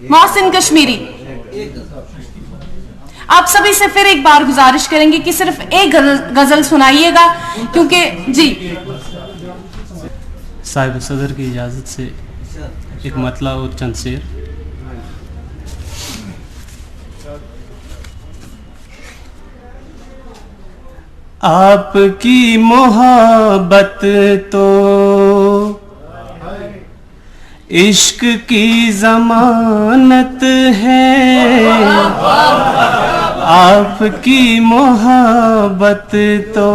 मोहसिन कश्मीरी, आप सभी से फिर एक बार गुजारिश करेंगे कि सिर्फ एक गजल सुनाइएगा, क्योंकि जी साहिब सदर की इजाज़त से एक मतला और चंद शेर। आपकी मोहब्बत तो इश्क की जमानत है, आपकी मोहब्बत तो,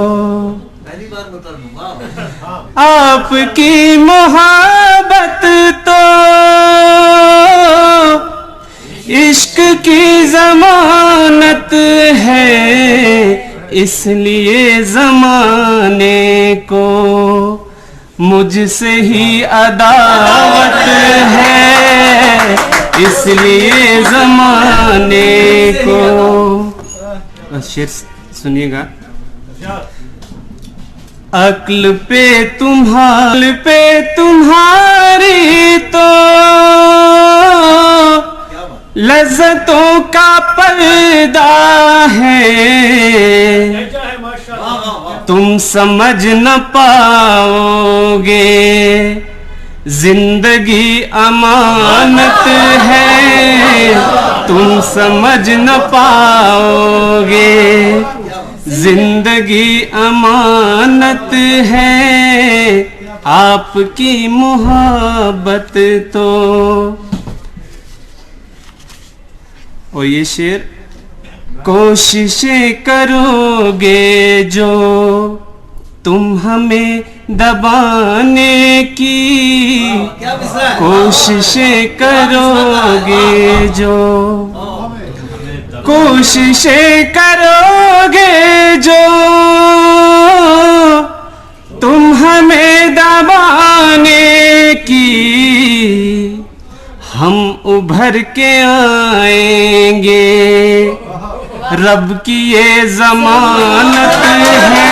आपकी मोहब्बत तो इश्क की जमानत है, इसलिए जमाने को मुझसे ही अदावत है, इसलिए जमाने को। शेर सुनिएगा। अक्ल पे तुम्हारी तो लज्जतों का पर्दा है, तुम समझ न पाओगे जिंदगी अमानत है, तुम समझ न पाओगे जिंदगी अमानत है, आपकी मोहब्बत तो। और ये शेर, कोशिशें करोगे जो तुम हमें दबाने की, कोशिशें करोगे जो, कोशिशें करोगे जो तुम हमें दबाने की, हम उभर के आएंगे, रब की ये जमानत है,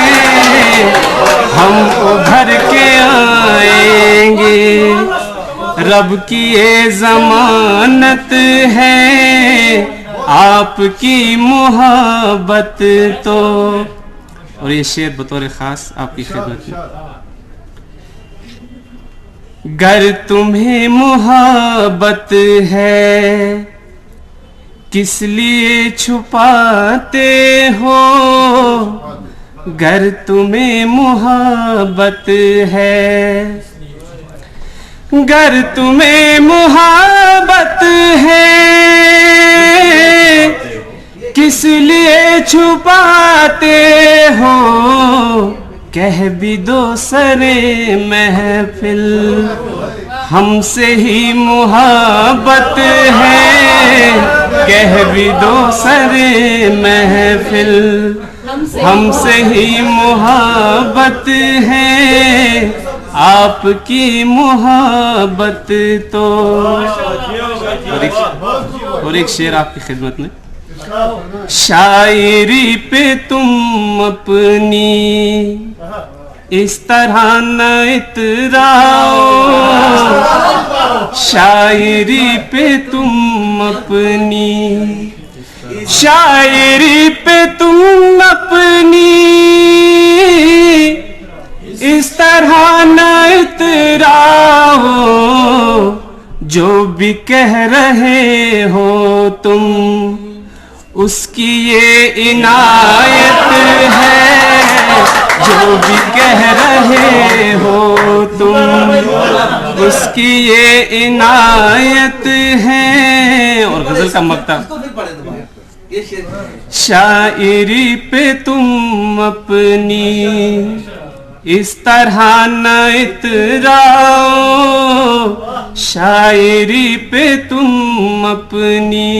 हम उभर के आएंगे, रब की ये जमानत है, आपकी मोहब्बत तो। और ये शेर बतौर खास आपकी खिदमत में। गर तुम्हें मोहब्बत है किस लिए छुपाते हो, गर तुम्हें मोहब्बत है, गर तुम्हें मोहब्बत है किस लिए छुपाते हो, कह भी दो सरे महफिल हमसे ही मोहब्बत है, कह भी दो सरे महफिल हमसे ही मोहब्बत है, आपकी मोहब्बत तो। और एक शेर आपकी खिदमत में। शायरी पे तुम अपनी इस तरह न इतराओ, शायरी पे तुम अपनी, शायरी पे तुम अपनी इस तरह न इतराओ, जो भी कह रहे हो तुम उसकी ये इनायत है, जो भी कह रहे हो तुम उसकी ये इनायत है। और गजल का मक्ता, शायरी पे तुम अपनी इस तरह न इतराओ, शायरी पे तुम अपनी,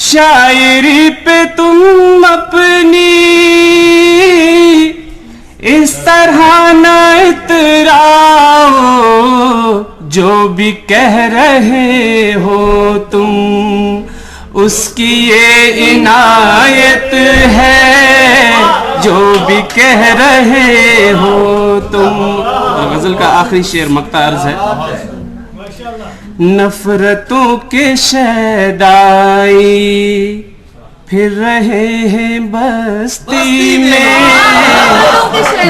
शायरी पे तुम अपनी इस तरह न इतराओ, जो भी कह रहे हो तुम उसकी ये इनायत है, जो भी कह रहे हो तुम। और गजल का आखिरी शेर मक्ता अर्ज है। नफरतों के शैदाई फिर रहे हैं बस्ती में,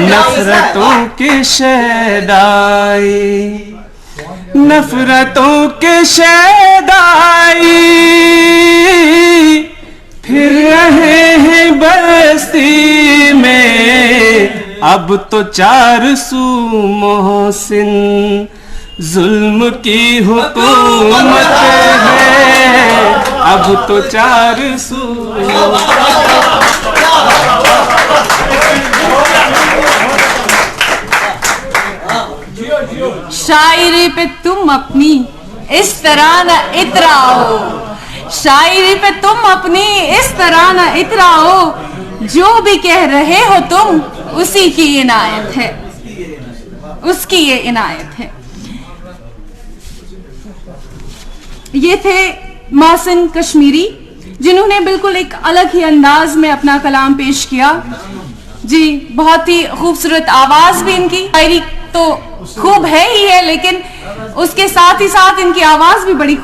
नफरतों के शैदाई, नफरतों के शैदाई फिर रहे हैं बस्ती में। अब तो 400 मोहसिन जुल्म की हुकूमत है, अब तो 400। शायरी पे तुम अपनी इस तरह न इतराओ, शायरी पे तुम अपनी इस तरह न इतराओ, जो भी कह रहे हो तुम उसी की इनायत है, उसकी ये इनायत है। ये थे मोहसिन कश्मीरी, जिन्होंने बिल्कुल एक अलग ही अंदाज में अपना कलाम पेश किया। जी, बहुत ही खूबसूरत आवाज भी इनकी, शायरी तो खूब है ही है, लेकिन उसके साथ ही साथ इनकी आवाज भी बड़ी